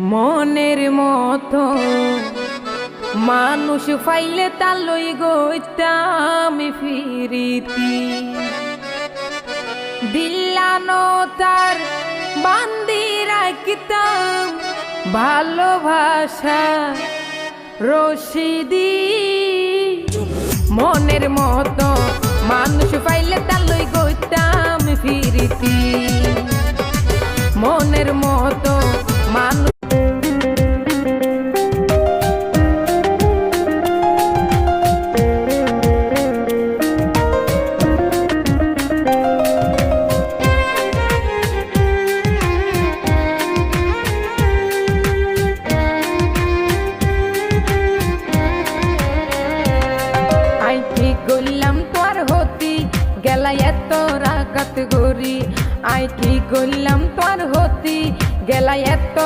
মনের মতো মানুষ ফাইলে তার লই গইতাম ফিরিতি দিল্লানো তার বান্দি রাখিতাম ভালোবাসা রশিদি। মনের মতো মানুষ পাইলে তার লই গইতাম ফিরিতি মনের মতো মানুষ গল্লাম তোর হতি গেলা এত রাগাত গরি আই কি গল্লাম তোর হতি গেলা এত